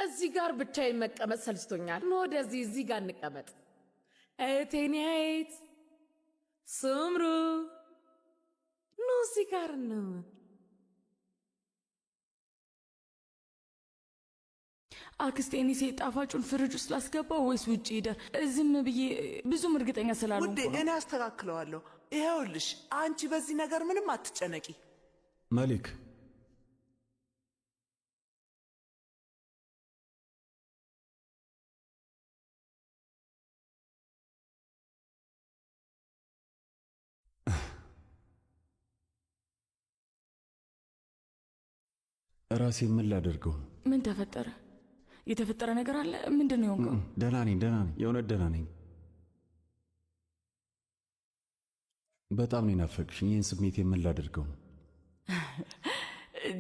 እዚህ ጋር ብቻዬን መቀመጥ ሰልችቶኛል። ኑ ወደዚህ እዚህ ጋር እንቀመጥ። እቴኔት ስምሩ ኑ እዚህ ጋር ነው። አክስቴ እኔ ጣፋጩን ፍሪጅ ውስጥ ላስገባው ወይስ ውጪ ይደር? ዝም ብዬ ብዙም እርግጠኛ ስላልሆንኩ ውዴ እኔ አስተካክለዋለሁ። ይኸውልሽ አንቺ በዚህ ነገር ምንም አትጨነቂ። መሊክ ራሴ ምን ላደርገው? ምን ተፈጠረ? የተፈጠረ ነገር አለ? ምንድነው የሆንከው? ደህና ነኝ። የእውነት ደህና ነኝ። በጣም ነው ናፈቅሽኝ። ይህን ስሜት ምን ላደርገው?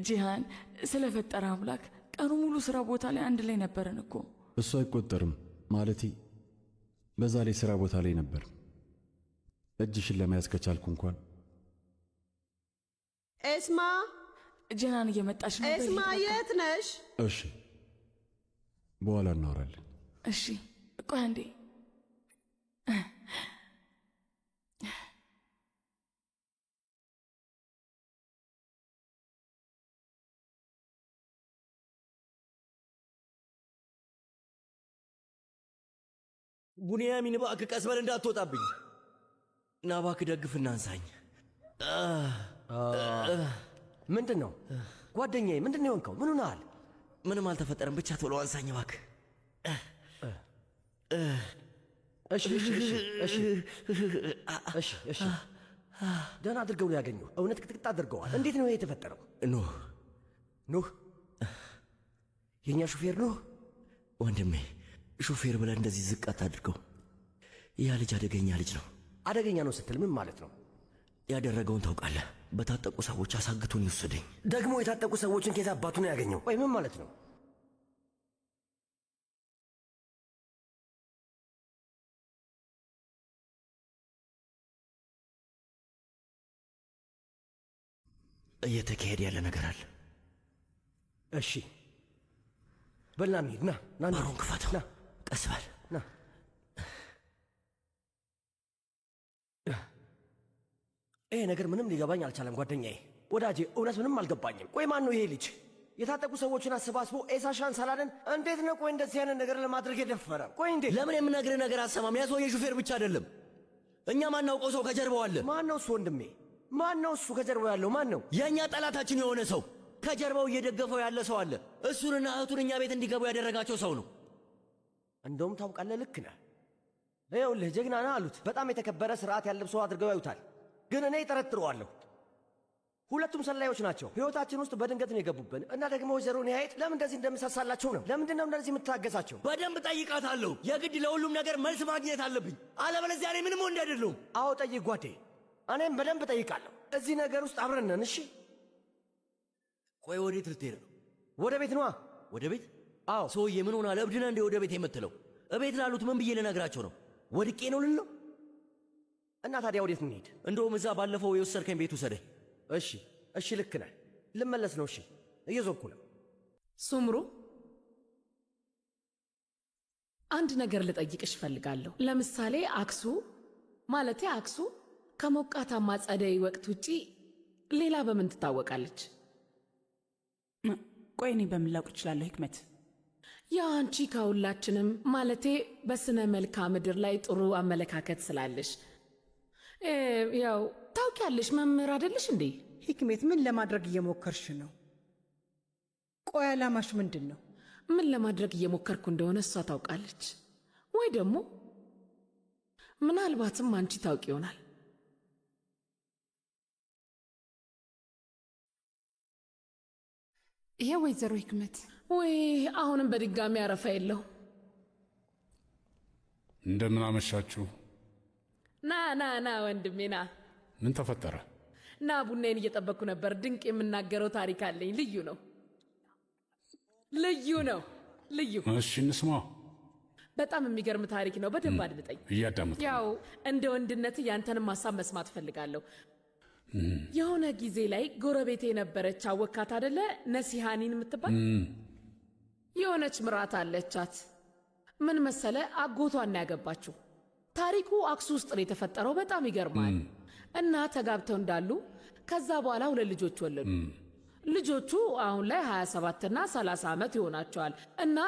ጂሃን ስለፈጠረ አምላክ ቀኑ ሙሉ ስራ ቦታ ላይ አንድ ላይ ነበረን እኮ። እሱ አይቆጠርም ማለቴ በዛ ላይ ስራ ቦታ ላይ ነበር። እጅሽን ለመያዝ ከቻልኩ እንኳን። ኤስማ ጂሃን እየመጣች ነው። ኤስማ የት ነሽ? እሺ በኋላ እናወራለን። እሺ ቆይ አንዴ። ቡንያሚን እባክህ ቀስ በል እንዳትወጣብኝ። ና እባክህ ደግፍና አንሳኝ። ምንድን ነው ጓደኛዬ? ምንድን ነው የሆንከው? ምን ሆነሃል? ምንም አልተፈጠረም፣ ብቻ ቶሎ አንሳኝ እባክህ። እሺ ደህና አድርገው ነው ያገኙ። እውነት ቅጥቅጥ አድርገዋል። እንዴት ነው ይሄ የተፈጠረው? ኑህ የእኛ ሹፌር ኑህ? ወንድሜ ሹፌር ብለህ እንደዚህ ዝቅ አታድርገው። ያ ልጅ አደገኛ ልጅ ነው። አደገኛ ነው ስትል ምን ማለት ነው? ያደረገውን ታውቃለህ? በታጠቁ ሰዎች አሳግቶን ይወሰደኝ። ደግሞ የታጠቁ ሰዎችን ከየት አባቱ ነው ያገኘው? ወይ ምን ማለት ነው? እየተካሄደ ያለ ነገር አለ። እሺ በልና እንሂድ። ና ባሮን ክፈተው። ና ቀስ በል ና። ይሄ ነገር ምንም ሊገባኝ አልቻለም ጓደኛዬ፣ ወዳጄ፣ እውነት ምንም አልገባኝም። ቆይ ማን ነው ይሄ ልጅ? የታጠቁ ሰዎችን አሰባስቦ ኤሳሻን ሳላደን እንዴት ነው ቆይ እንደዚህ አይነት ነገር ለማድረግ የደፈረ? ቆይ እንዴት? ለምን የምነግርህ ነገር አሰማም? ያ ሰውዬ ሹፌር ብቻ አይደለም፣ እኛ ማናውቀው ሰው ከጀርባው አለ። ማን ነው እሱ ወንድሜ? ማን ነው እሱ ከጀርባው ያለው? ማን ነው? የእኛ ጠላታችን የሆነ ሰው ከጀርባው እየደገፈው ያለ ሰው አለ። እሱንና እህቱን እኛ ቤት እንዲገቡ ያደረጋቸው ሰው ነው። እንደውም ታውቃለህ፣ ልክ ነህ። ይኸውልህ ጀግና ነህ አሉት። በጣም የተከበረ ስርዓት ያለው ሰው አድርገው ያዩታል። ግን እኔ እጠረጥረዋለሁ። ሁለቱም ሰላዮች ናቸው። ሕይወታችን ውስጥ በድንገት ነው የገቡብን እና ደግሞ ወይዘሮ ኒሃየት ለምን እንደዚህ እንደምሳሳላቸው ነው። ለምንድን ነው እንደዚህ የምታገሳቸው? በደንብ ጠይቃታለሁ። የግድ ለሁሉም ነገር መልስ ማግኘት አለብኝ፣ አለበለዚያ እኔ ምንም ወንድ አይደለሁም። አዎ ጠይቅ ጓዴ፣ እኔም በደንብ ጠይቃለሁ። እዚህ ነገር ውስጥ አብረን ነን። እሺ ቆይ ወዴት ልትሄድ ነው? ወደ ቤት ነዋ። ወደ ቤት? አዎ። ሰውዬ ምን ሆናል? እብድ ነህ እንዴ ወደ ቤት የምትለው? እቤት ላሉት ምን ብዬ ልነግራቸው ነው? ወድቄ ነው ልል ነው? እና ታዲያ ወዴት እንሂድ? እንደውም እዛ ባለፈው የወሰድከኝ ቤት ውሰደኝ። እሺ ልክ ነህ። ልመለስ ነው። እሺ እየዞርኩ ነው። ሱምሩ አንድ ነገር ልጠይቅሽ እፈልጋለሁ። ለምሳሌ አክሱ ከሞቃታማ ጸደይ ወቅት ውጪ ሌላ በምን ትታወቃለች? ቆይ እኔ በምን ላውቅ እችላለሁ? ህክመት ያ አንቺ ከሁላችንም ማለቴ በስነ መልክዓ ምድር ላይ ጥሩ አመለካከት ስላለሽ ያው ታውቂያለሽ። መምህር አይደለሽ እንዴ? ሂክሜት ምን ለማድረግ እየሞከርሽ ነው? ቆይ ዓላማሽ ምንድን ነው? ምን ለማድረግ እየሞከርኩ እንደሆነ እሷ ታውቃለች፣ ወይ ደግሞ ምናልባትም አንቺ ታውቂ ይሆናል። ይሄ ወይዘሮ ህክመት ወይ አሁንም በድጋሚ አረፋ የለው። እንደምን አመሻችሁ። ና ወንድሜ ና። ምን ተፈጠረ? ና ቡናዬን እየጠበቅኩ ነበር። ድንቅ የምናገረው ታሪክ አለኝ። ልዩ ነው። እሺ እንስማ። በጣም የሚገርም ታሪክ ነው። በደንብ አድምጠኝ። እያዳመጥኩ። ያው እንደ ወንድነት ያንተንም ሐሳብ መስማት ፈልጋለሁ። የሆነ ጊዜ ላይ ጎረቤቴ የነበረች አወካት አይደለ? ነሲሃኒን የምትባል የሆነች ምራት አለቻት። ምን መሰለ አጎቷን ያገባችው። ታሪኩ አክሱ ውስጥ ነው የተፈጠረው። በጣም ይገርማል። እና ተጋብተው እንዳሉ ከዛ በኋላ 2 ልጆች ወለዱ። ልጆቹ አሁን ላይ 27 እና 30 ዓመት ይሆናቸዋል። እና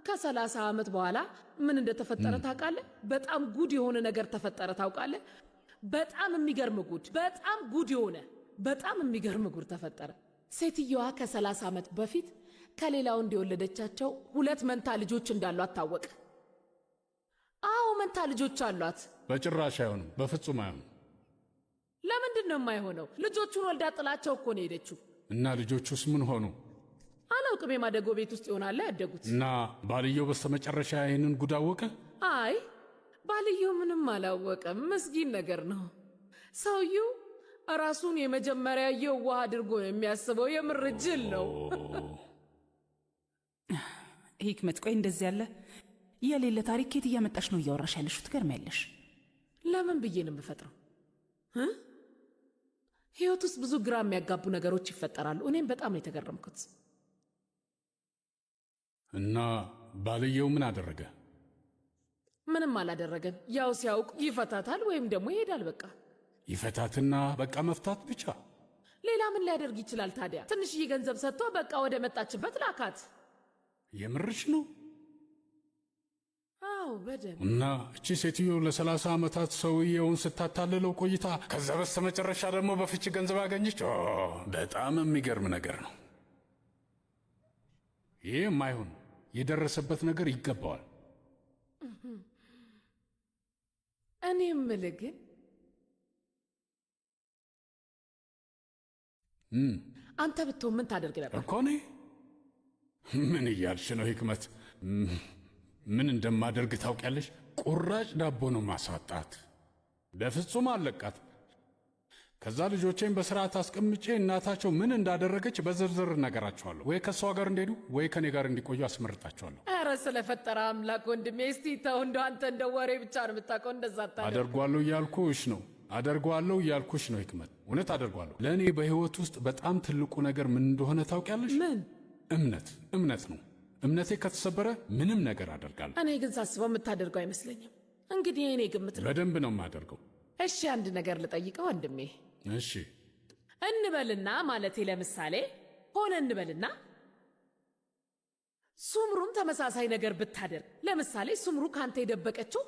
ከ30 ዓመት በኋላ ምን እንደተፈጠረ ታውቃለህ? በጣም ጉድ የሆነ ነገር ተፈጠረ። ታውቃለህ? በጣም የሚገርም ጉድ፣ በጣም ጉድ የሆነ በጣም የሚገርም ጉድ ተፈጠረ። ሴትየዋ ከ30 ዓመት በፊት ከሌላው እንደወለደቻቸው 2 መንታ ልጆች እንዳሏት ታወቀ። አዎ መንታ ልጆች አሏት። በጭራሽ አይሆንም፣ በፍጹም አይሆንም። ለምንድን ነው የማይሆነው? ልጆቹን ወልዳ ጥላቸው እኮ ነው ሄደችው። እና ልጆቹስ ምን ሆኑ? አላውቅም። የማደጎ ቤት ውስጥ ይሆናል ያደጉት። እና ባልየው በስተመጨረሻ ይህንን ጉድ አወቀ? አይ ባልየው ምንም አላወቀም። ምስጊን ነገር ነው ሰውየው። ራሱን የመጀመሪያ የዋህ አድርጎ የሚያስበው የምር ጅል ነው። ሂክመት፣ ቆይ እንደዚህ ያለ የሌለ ታሪክ ከየት እያመጣሽ ነው እያወራሽ ያለሽው? ትገርሚያለሽ። ለምን ብዬ ነው የምፈጥረው? ህይወት ውስጥ ብዙ ግራ የሚያጋቡ ነገሮች ይፈጠራሉ። እኔም በጣም ነው የተገረምኩት። እና ባልየው ምን አደረገ? ምንም አላደረገም። ያው ሲያውቅ ይፈታታል ወይም ደግሞ ይሄዳል። በቃ ይፈታትና በቃ መፍታት ብቻ። ሌላ ምን ሊያደርግ ይችላል ታዲያ? ትንሽዬ ገንዘብ ሰጥቶ በቃ ወደ መጣችበት ላካት። የምርሽ ነው? አዎ በደንብ። እና እቺ ሴትዮ ለ30 ዓመታት ሰውየውን ስታታልለው ቆይታ ከዛ በስተመጨረሻ ደግሞ በፍቺ ገንዘብ አገኘች። በጣም የሚገርም ነገር ነው ይህ። የማይሆን የደረሰበት ነገር ይገባዋል። እኔ የምልህ ግን አንተ ብትሆን ምን ታደርግ ነበር? እኮ እኔ ምን እያልሽ ነው ሂክመት? ምን እንደማደርግ ታውቂያለሽ? ቁራጭ ዳቦ ነው ማሳጣት። በፍጹም አለቃት። ከዛ ልጆቼን በስርዓት አስቀምጬ እናታቸው ምን እንዳደረገች በዝርዝር ነገራቸዋለሁ። ወይ ከሷ ጋር እንዲሄዱ ወይ ከኔ ጋር እንዲቆዩ አስመርጣቸዋለሁ። ኧረ ስለፈጠረ አምላክ ወንድሜ፣ እስቲ ተው። እንደው አንተ እንደ ወሬ ብቻ ነው የምታውቀው። እንደዛ አደርጓለሁ እያልኩሽ ነው። አደርጓለሁ እያልኩሽ ነው ሂክመት። እውነት አደርጓለሁ። ለእኔ በሕይወት ውስጥ በጣም ትልቁ ነገር ምን እንደሆነ ታውቂያለሽ? ምን? እምነት ነው። እምነቴ ከተሰበረ ምንም ነገር አደርጋለሁ። እኔ ግን ሳስበው የምታደርገው አይመስለኝም። እንግዲህ የእኔ ግምት ነው። በደንብ ነው የማደርገው። እሺ አንድ ነገር ልጠይቀው ወንድሜ። እሺ እንበልና ማለቴ ለምሳሌ ሆነ እንበልና ሱምሩም ተመሳሳይ ነገር ብታደርግ፣ ለምሳሌ ሱምሩ ካንተ የደበቀችው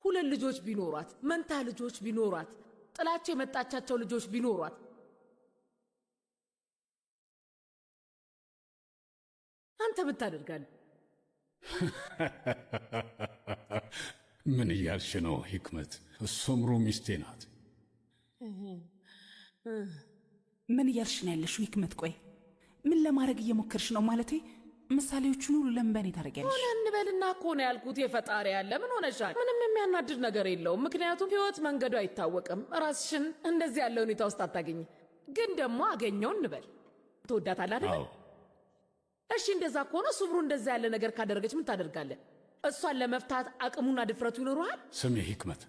2 ልጆች ቢኖሯት፣ መንታ ልጆች ቢኖሯት፣ ጥላቸው የመጣቻቸው ልጆች ቢኖሯት፣ አንተ ምን ታደርጋለህ? ምን እያልሽ ነው ሂክመት? ሱምሩ ሚስቴ ናት። ምን እያልሽ ነው ያለሽው ሂክመት? ቆይ ምን ለማድረግ እየሞከርሽ ነው? ማለቴ ምሳሌዎቹን ሁሉ ለምን በእኔ ታደርጊያለሽ? ሆነ እንበልና እኮ ነው ያልኩት። የፈጣሪ ያለ ምን ሆነሻል? ምንም የሚያናድድ ነገር የለውም። ምክንያቱም ህይወት መንገዱ አይታወቅም። ራስሽን እንደዚህ ያለ ሁኔታ ውስጥ አታገኝ። ግን ደግሞ አገኘው እንበል። ትወዳታለህ አይደል? እሺ እንደዛ ከሆነ ሱምሩ እንደዛ ያለ ነገር ካደረገች ምን ታደርጋለህ? እሷን ለመፍታት አቅሙና ድፍረቱ ይኖረዋል? ስሜ ሂክመት፣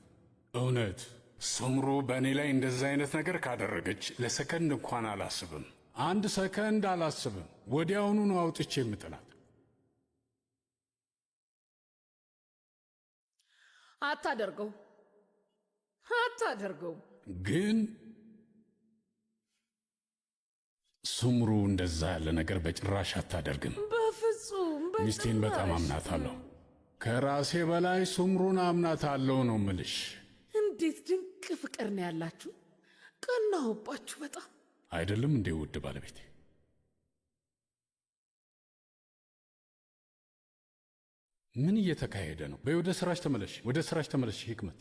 እውነት ሱምሩ በእኔ ላይ እንደዛ አይነት ነገር ካደረገች ለሰከንድ እንኳን አላስብም። 1 ሰከንድ አላስብም። ወዲያውኑ ነው አውጥቼ የምጥላት። አታደርገው። ግን ሱምሩ እንደዛ ያለ ነገር በጭራሽ አታደርግም። በፍጹም። ሚስቴን በጣም አምናታለሁ። ከራሴ በላይ ሱምሩን አምናታለሁ ነው ምልሽ። እንዴት ድንቅ ፍቅር ነው ያላችሁ! ቀናሁባችሁ በጣም። አይደለም እንዴ ውድ ባለቤቴ? ምን እየተካሄደ ነው? በይ ወደ ስራሽ ተመለሽ፣ ወደ ስራሽ ተመለሽ ሂክመት።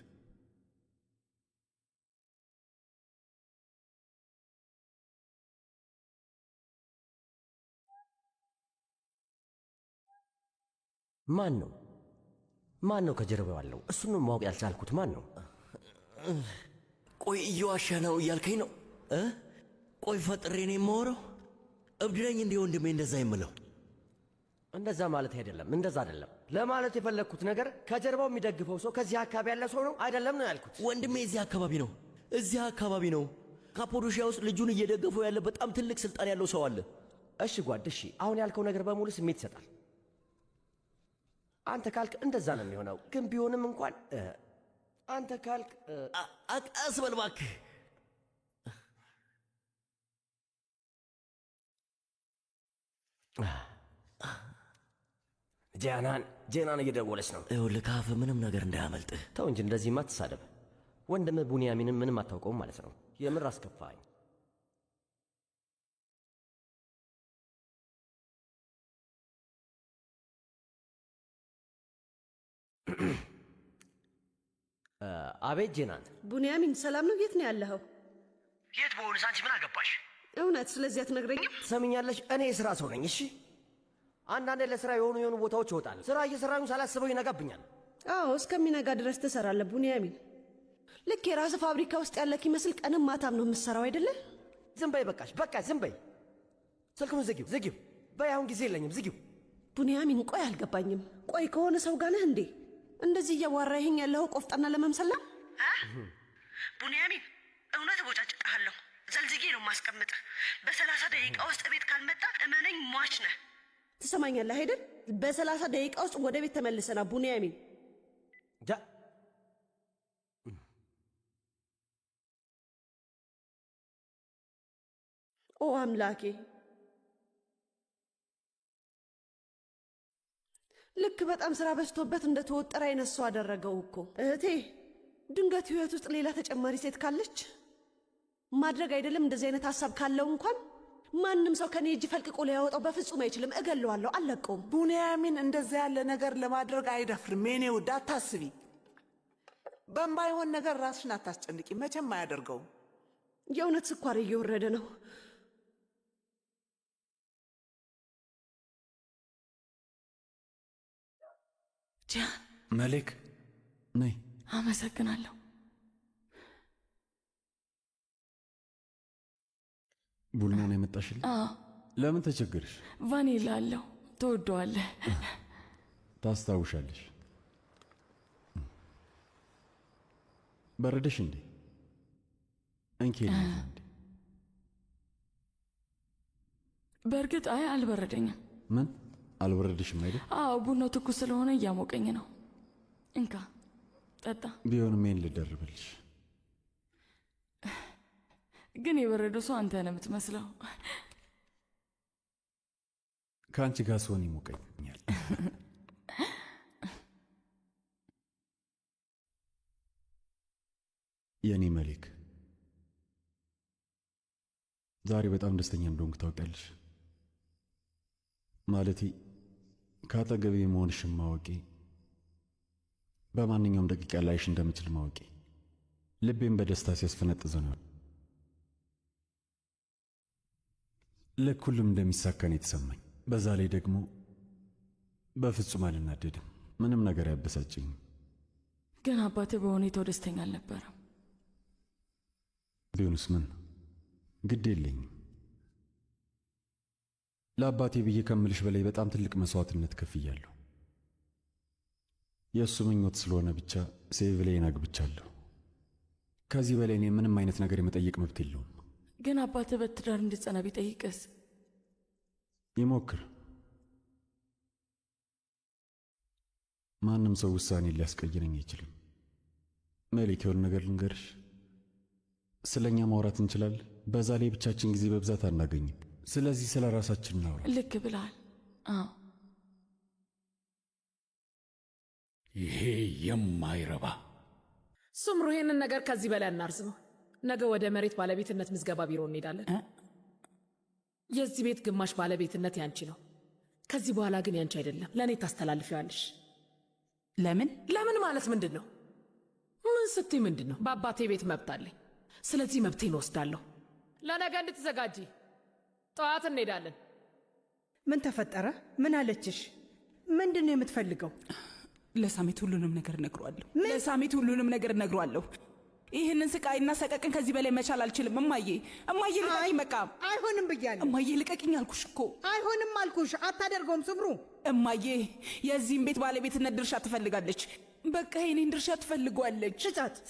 ማን ነው ከጀርባው ያለው? እሱን ነው ማወቅ ያልቻልኩት። ማን ነው? ቆይ እየዋሻ ነው እያልከኝ ነው? ቆይ ፈጥሬ ነው የማወራው? እብድ ነኝ እንዴ ወንድሜ እንደዛ የምለው? እንደዛ ማለት አይደለም፣ እንደዛ አይደለም። ለማለት የፈለግኩት ነገር ከጀርባው የሚደግፈው ሰው ከዚህ አካባቢ ያለ ሰው ነው አይደለም ነው ያልኩት። ወንድሜ እዚህ አካባቢ ነው። ካፖዶሺያ ውስጥ ልጁን እየደገፈው ያለ በጣም ትልቅ ስልጣን ያለው ሰው አለ። እሺ ጓድ፣ እሺ አሁን ያልከው ነገር በሙሉ ስሜት ይሰጣል። አንተ ካልክ እንደዛ ነው የሚሆነው። ግን ቢሆንም እንኳን አንተ ካልክ አስበል እባክህ። ጄናን እየደወለች ነው። ይኸውልህ ካፍ ምንም ነገር እንዳያመልጥህ። ተው እንጂ እንደዚህማ አትሳደብ። ወንድምህ ቡንያሚንን ምንም አታውቀውም ማለት ነው። የምር አስከፋኝ። አቤት ጄናን። ቡንያሚን ሰላም ነው? የት ነው ያለኸው? የት በሆንስ አንቺ ምን አገባሽ? እውነት ስለዚህ አትነግረኝም? ትሰምኛለሽ? እኔ የሥራ ሰው ነኝ። እሺ አንዳንዴ ለሥራ የሆኑ ቦታዎች ይወጣል። ሥራ እየሠራኙ ሳላስበው ይነጋብኛል። አዎ እስከሚነጋ ድረስ ትሰራለህ ቡንያሚን። ልክ የራስህ ፋብሪካ ውስጥ ያለክ ይመስል ቀንም ማታም ነው የምትሰራው አይደለ? ዝም በይ በቃሽ፣ በቃ ዝም በይ። ስልኩን ዝጊው በይ። አሁን ጊዜ የለኝም፣ ዝጊው። ቡንያሚን ቆይ አልገባኝም። ቆይ ከሆነ ሰው ጋር ነህ እንዴ? እንደዚህ እያዋራኸኝ ያለኸው ቆፍጣና ለመምሰል ነው? ቡንያሚን እውነት ቦጫጭቃለሁ። ዘልዝጌ ነው ማስቀምጥ። በ30 ደቂቃ ውስጥ ቤት ካልመጣ እመነኝ ሟች ነህ። ትሰማኛለህ አይደል? በ30 ደቂቃ ውስጥ ወደ ቤት ተመልሰና ቡንያሚን። ኦ አምላኬ፣ ልክ በጣም ስራ በዝቶበት እንደተወጠረ አይነት ሰው አደረገው እኮ። እህቴ ድንገት ህይወት ውስጥ ሌላ ተጨማሪ ሴት ካለች ማድረግ አይደለም እንደዚህ አይነት ሐሳብ ካለው እንኳን ማንም ሰው ከኔ እጅ ፈልቅቆ ሊያወጣው በፍጹም አይችልም። እገለዋለሁ፣ አልለቀውም። ቡንያሚን እንደዛ ያለ ነገር ለማድረግ አይደፍርም። የኔ ውድ አታስቢ። በማይሆን ነገር ራስሽን አታስጨንቂ። መቼም አያደርገውም። የእውነት ስኳር እየወረደ ነው። ጂያን። መሌክ ነይ። አመሰግናለሁ። ቡና ነው የመጣሽልኝ? ለምን ተቸገርሽ? ቫኒላ አለው፣ ትወደዋለህ። ታስታውሻለሽ። በረደሽ እንዴ? እንኬ እንዴ? በእርግጥ አይ አልበረደኝም። ምን አልበረደሽም አይደል? አዎ ቡናው ትኩስ ስለሆነ እያሞቀኝ ነው። እንካ ጠጣ። ቢሆንም ምን ልደርብልሽ? ግን የበረዶ ሰው አንተ ነህ የምትመስለው። ከአንቺ ጋር ስሆን ይሞቀኛል። የኔ መሌክ፣ ዛሬ በጣም ደስተኛ እንደሆንኩ ታውቂያለሽ። ማለቴ ከአጠገቤ መሆንሽን ማወቄ፣ በማንኛውም ደቂቃ ላይሽ እንደምችል ማወቄ ልቤን በደስታ ሲያስፈነጥዘ ነው። ልክ ሁሉም እንደሚሳካን የተሰማኝ። በዛ ላይ ደግሞ በፍጹም አልናደድም። ምንም ነገር አያበሳጭኝም። ግን አባትህ በሁኔታው ደስተኛ አልነበረም። ቢሆንስ ምን ግድ የለኝም። ለአባቴ ብዬ ከምልሽ በላይ በጣም ትልቅ መስዋዕትነት ከፍያለሁ። የእሱ ምኞት ስለሆነ ብቻ ሴቪሌን አግብቻለሁ። ከዚህ በላይ እኔ ምንም አይነት ነገር የመጠየቅ መብት የለውም። ግን አባትህ በትዳር እንድጸና ቢጠይቅስ? ይሞክር። ማንም ሰው ውሳኔ ሊያስቀይረኝ አይችልም። መሌክ፣ የሆነ ነገር ልንገርሽ። ስለ እኛ ማውራት እንችላለን። በዛ ላይ ብቻችን ጊዜ በብዛት አናገኝም። ስለዚህ ስለ ራሳችን እናውራ። ልክ ብለሃል። አዎ ይሄ የማይረባ ስምሩ፣ ይሄንን ነገር ከዚህ በላይ እናርዝመው። ነገ ወደ መሬት ባለቤትነት ምዝገባ ቢሮ እንሄዳለን። የዚህ ቤት ግማሽ ባለቤትነት ያንቺ ነው። ከዚህ በኋላ ግን ያንቺ አይደለም፣ ለእኔ ታስተላልፊዋለሽ። ለምን? ለምን ማለት ምንድን ነው? ምን ስትይ ምንድን ነው? በአባቴ ቤት መብት አለኝ። ስለዚህ መብቴን ወስዳለሁ። ለነገ እንድትዘጋጂ ጠዋት እንሄዳለን። ምን ተፈጠረ? ምን አለችሽ? ምንድን ነው የምትፈልገው? ለሳሜት ሁሉንም ነገር እነግሯለሁ። ለሳሜት ሁሉንም ነገር እነግሯለሁ። ይህንን ስቃይና ሰቀቅን ከዚህ በላይ መቻል አልችልም። እማዬ ልቀቂኝ። በቃ አይሆንም ብያለሁ። እማዬ ልቀቂኝ አልኩሽ እኮ። አይሆንም አልኩሽ። አታደርገውም ስምሩ። እማዬ የዚህም ቤት ባለቤትነት ድርሻ ትፈልጋለች። በቃ የኔን ድርሻ ትፈልጓለች።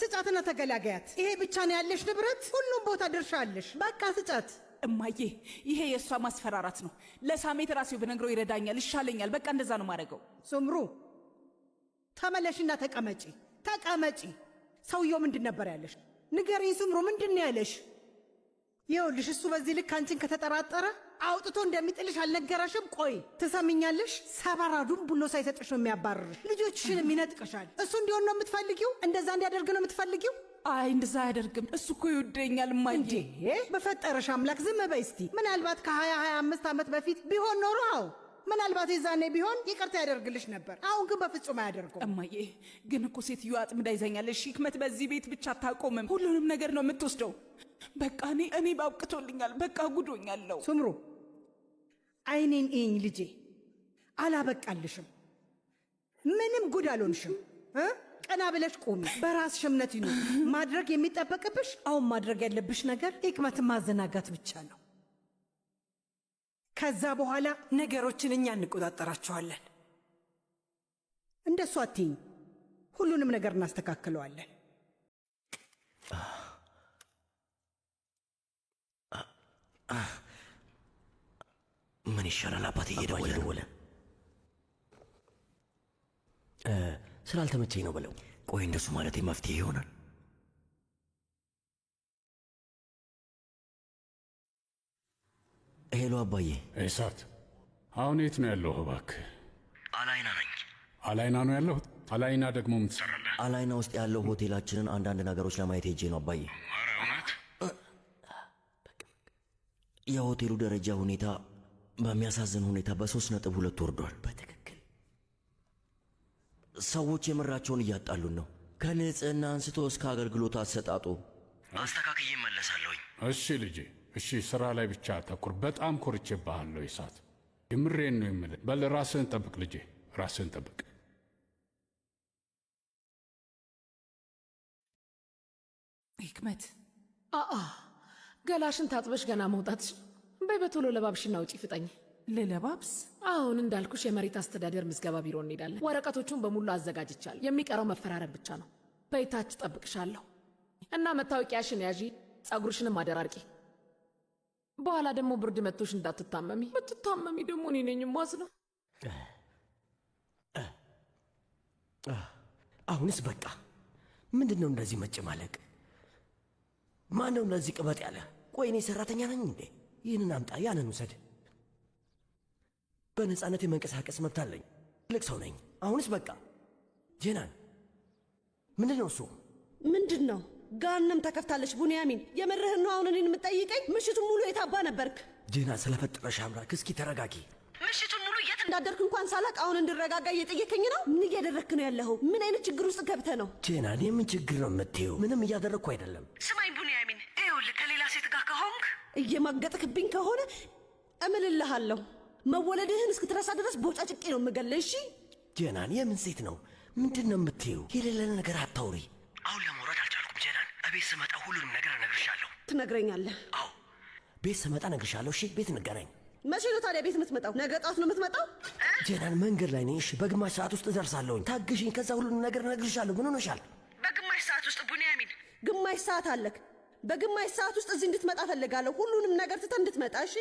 ስጫትና ተገላገያት። ይሄ ብቻ ነው ያለሽ ንብረት? ሁሉም ቦታ ድርሻ አለሽ። በቃ ስጫት። እማዬ ይሄ የእሷ ማስፈራራት ነው። ለሳሜት ራሴው ብነግረው ይረዳኛል፣ ይሻለኛል። በቃ እንደዛ ነው ማድረገው። ሱምሩ ተመለሽና ተቀመጪ፣ ተቀመጪ። ሰውየው ምንድን ነበር ያለሽ? ንገሪኝ ሱምሩ፣ ምንድን ነው ያለሽ? ይኸውልሽ እሱ በዚህ ልክ አንቺን ከተጠራጠረ አውጥቶ እንደሚጥልሽ አልነገረሽም? ቆይ ትሰሚኛለሽ? ሰባራዱን ቡሎ ሳይሰጥሽ ነው የሚያባርርሽ፣ ልጆችሽንም ይነጥቅሻል። እሱ እንዲሆን ነው የምትፈልጊው? እንደዛ እንዲያደርግ ነው የምትፈልጊው? አይ እንደዛ አያደርግም። እሱ እኮ ይወደኛል እማዬ። እንዴ በፈጠረሽ አምላክ ዝም በይ እስቲ። ምናልባት ከ20-25 ዓመት በፊት ቢሆን ኖሮ አዎ ምናልባት የዛኔ ቢሆን ይቅርታ ያደርግልሽ ነበር። አሁን ግን በፍጹም አያደርገው። እማዬ ግን እኮ ሴትዮዋ አጥምዳ ይዛኛለሽ። ሂክመት በዚህ ቤት ብቻ አታቆምም፣ ሁሉንም ነገር ነው የምትወስደው። በቃ እኔ ባብቅቶልኛል። በቃ ጉዶኛለሁ። ሱምሩ አይኔን እኝ ልጄ፣ አላበቃልሽም። ምንም ጉድ አልሆንሽም። ቀና ብለሽ ቁሚ። በራስሽ እምነት ይኑር። ማድረግ የሚጠበቅብሽ አሁን ማድረግ ያለብሽ ነገር ሂክመትን ማዘናጋት ብቻ ነው። ከዛ በኋላ ነገሮችን እኛ እንቆጣጠራቸዋለን። እንደሱ አትይኝ። ሁሉንም ነገር እናስተካክለዋለን። ምን ይሻላል? አባቴ እየደወለ ስላልተመቸኝ ነው በለው። ቆይ እንደሱ ማለት መፍትሄ ይሆናል? ሄሎ አባዬ። ኢሳት አሁን የት ነው ያለው? እባክህ። አላይና ነኝ። አላይና ነው ያለው? አላይና ደግሞ ምን ትሰራለህ? አላይና ውስጥ ያለው ሆቴላችንን አንዳንድ ነገሮች ለማየት ሄጄ ነው አባዬ። ኧረ እውነት? የሆቴሉ ደረጃ ሁኔታ በሚያሳዝን ሁኔታ በ3.2 ወርዷል። በትክክል ሰዎች የምራቸውን እያጣሉን ነው። ከንጽህና አንስቶ እስከ አገልግሎት አሰጣጡ አስተካክዬ እመለሳለሁኝ። እሺ ልጄ፣ እሺ ስራ ላይ ብቻ አተኩር። በጣም ኮርቼብሃለሁ ኢሳት፣ የምሬን ነው የምልህ። በል ራስህን ጠብቅ ልጄ፣ ራስህን ጠብቅ። ሂክመት ገላሽን ታጥበሽ ገና መውጣትሽ። በይ በቶሎ ለባብሽና ውጪ ፍጠኝ። ልለባብስ? አሁን እንዳልኩሽ የመሬት አስተዳደር ምዝገባ ቢሮ እንሄዳለን። ወረቀቶቹን በሙሉ አዘጋጅቻለሁ። የሚቀረው መፈራረም ብቻ ነው። በይታች ጠብቅሻለሁ እና መታወቂያሽን ያዢ፣ ጸጉርሽንም አደራርቂ። በኋላ ደግሞ ብርድ መቶሽ እንዳትታመሚ። ብትታመሚ ደግሞ እኔ ነኝ የማዝነው። አሁንስ በቃ ምንድን ነው እንደዚህ መጨማለቅ? ማን ነው እንደዚህ ቅበጥ ያለ? ቆይ እኔ ሰራተኛ ነኝ እንዴ? ይህንን አምጣ፣ ያንን ውሰድ። በነፃነት የመንቀሳቀስ መብት አለኝ። ትልቅ ሰው ነኝ። አሁንስ በቃ ጄናን፣ ምንድን ነው እሱ? ምንድን ነው? ጋንም ተከፍታለች። ቡንያሚን የምርህን ነው አሁን እኔን የምትጠይቀኝ? ምሽቱን ሙሉ የታባ ነበርክ? ጄና፣ ስለፈጠረሽ አምላክ እስኪ ተረጋጊ። ምሽቱን ሙሉ የት እንዳደርክ እንኳን ሳላቅ አሁን እንድረጋጋ እየጠየከኝ ነው? ምን እያደረክ ነው ያለኸው? ምን አይነት ችግር ውስጥ ገብተህ ነው? ጄናን፣ የምን ችግር ነው የምትይው? ምንም እያደረግኩ አይደለም። ስማኝ ቡንያሚን፣ ይኸውልህ ከሌላ ሴት ጋር ከሆንክ እየማገጥክብኝ ከሆነ እምልልሃለሁ መወለድህን እስክትረሳ ድረስ ቦጫጭቄ ነው የምገልህ። እሺ ጄናን፣ የምን ሴት ነው? ምንድን ነው የምትይው? የሌለ ነገር አታውሪ። አሁን ለመውረድ አልቻልኩም ጄናን። እቤት ስመጣ ሁሉንም ነገር እነግርሻለሁ። ትነግረኛለህ? አዎ ቤት ስመጣ እነግርሻለሁ። እሺ ቤት እንገናኝ። መቼ ነው ታዲያ ቤት የምትመጣው? ነገ ጧት ነው የምትመጣው? ጄናን፣ መንገድ ላይ ነኝ። እሺ በግማሽ ሰዓት ውስጥ እደርሳለሁኝ። ታግሽኝ። ከዛ ሁሉንም ነገር እነግርሻለሁ። ምን ሆነሻል? በግማሽ ሰዓት ውስጥ ቡንያሚን፣ ግማሽ ሰዓት አለክ። በግማሽ ሰዓት ውስጥ እዚህ እንድትመጣ ፈልጋለሁ። ሁሉንም ነገር ትተህ እንድትመጣ። እሺ